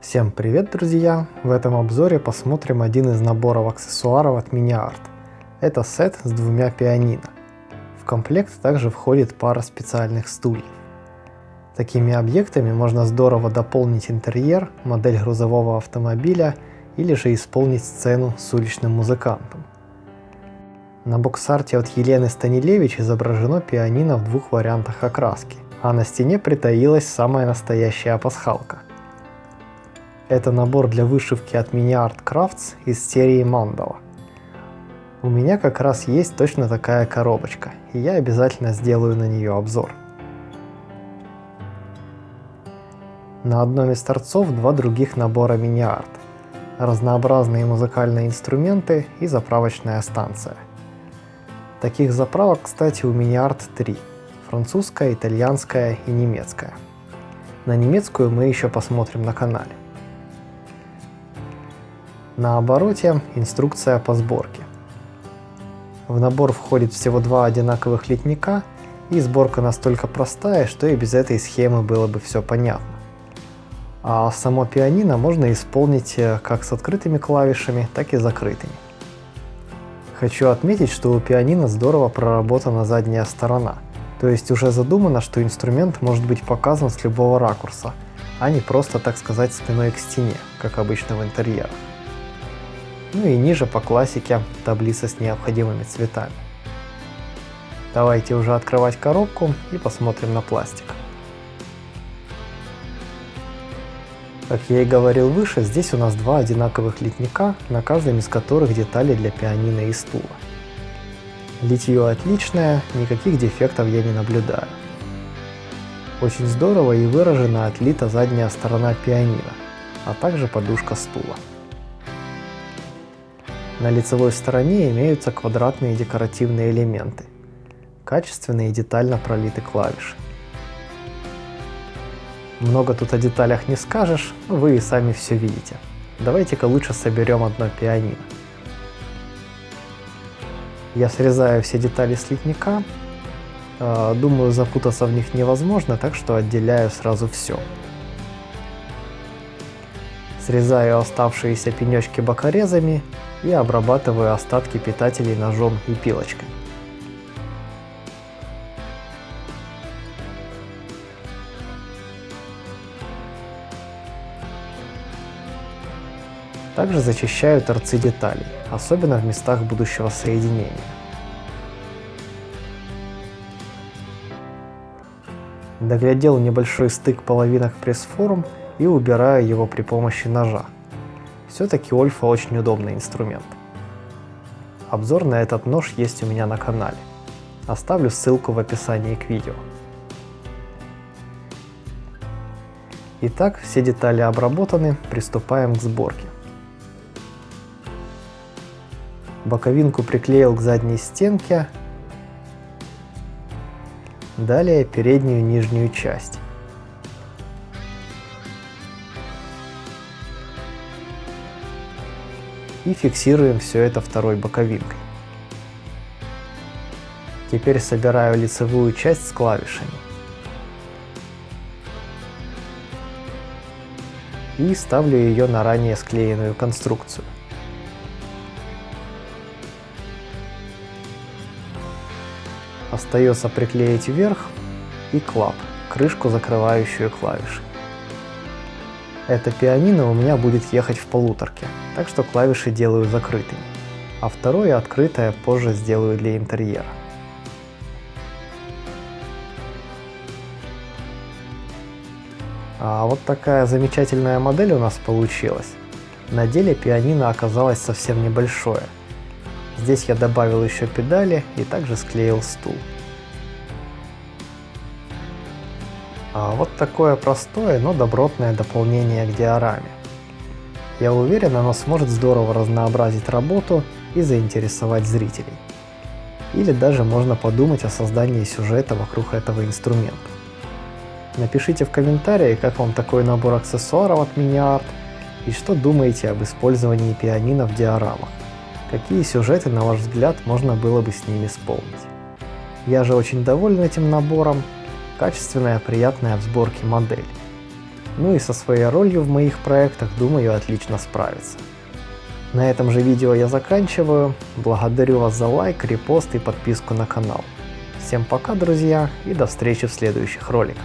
Всем привет, друзья! В этом обзоре посмотрим один из наборов аксессуаров от MiniArt. Это сет с двумя пианино. В комплект также входит пара специальных стульев. Такими объектами можно здорово дополнить интерьер, модель грузового автомобиля или же исполнить сцену с уличным музыкантом. На бокс-арте от Елены Станилевич изображено пианино в двух вариантах окраски, а на стене притаилась самая настоящая пасхалка. Это набор для вышивки от MiniArt Crafts из серии Mandala. У меня как раз есть точно такая коробочка, и я обязательно сделаю на нее обзор. На одном из торцов два других набора MiniArt. Разнообразные музыкальные инструменты и заправочная станция. Таких заправок, кстати, у MiniArt 3. Французская, итальянская и немецкая. На немецкую мы еще посмотрим на канале. На обороте инструкция по сборке. В набор входит всего два одинаковых литника, и сборка настолько простая, что и без этой схемы было бы все понятно. А само пианино можно исполнить как с открытыми клавишами, так и закрытыми. Хочу отметить, что у пианино здорово проработана задняя сторона, то есть уже задумано, что инструмент может быть показан с любого ракурса, а не просто, так сказать, спиной к стене, как обычно в интерьерах. Ну и ниже по классике таблица с необходимыми цветами. Давайте уже открывать коробку и посмотрим на пластик. Как я и говорил выше, здесь у нас два одинаковых литника, на каждом из которых детали для пианино и стула. Литье отличное, никаких дефектов я не наблюдаю. Очень здорово и выраженно отлита задняя сторона пианино, а также подушка стула. На лицевой стороне имеются квадратные декоративные элементы. Качественно и детально пролиты клавиши. Много тут о деталях не скажешь, но вы и сами все видите. Давайте-ка лучше соберем одно пианино. Я срезаю все детали с литника. Думаю, запутаться в них невозможно, так что отделяю сразу все. Срезаю оставшиеся пенечки бокорезами и обрабатываю остатки питателей ножом и пилочкой. Также зачищаю торцы деталей, особенно в местах будущего соединения. Доглядел небольшой стык половинок пресс-форм и убираю его при помощи ножа. Все-таки Ольфа очень удобный инструмент. Обзор на этот нож есть у меня на канале. Оставлю ссылку в описании к видео. Итак, все детали обработаны, приступаем к сборке. Боковинку приклеил к задней стенке. Далее переднюю и нижнюю часть. И фиксируем все это второй боковинкой. Теперь собираю лицевую часть с клавишами. И ставлю ее на ранее склеенную конструкцию. Остается приклеить вверх и клап, крышку, закрывающую клавиши. Это пианино у меня будет ехать в полуторке, так что клавиши делаю закрытыми, а второе открытое позже сделаю для интерьера. А вот такая замечательная модель у нас получилась. На деле пианино оказалось совсем небольшое. Здесь я добавил еще педали и также склеил стул. А вот такое простое, но добротное дополнение к диораме. Я уверен, оно сможет здорово разнообразить работу и заинтересовать зрителей. Или даже можно подумать о создании сюжета вокруг этого инструмента. Напишите в комментарии, как вам такой набор аксессуаров от MiniArt и что думаете об использовании пианино в диорамах. Какие сюжеты, на ваш взгляд, можно было бы с ними исполнить. Я же очень доволен этим набором. Качественная, приятная в сборке модель. Ну и со своей ролью в моих проектах, думаю, отлично справится. На этом же видео я заканчиваю. Благодарю вас за лайк, репост и подписку на канал. Всем пока, друзья, и до встречи в следующих роликах.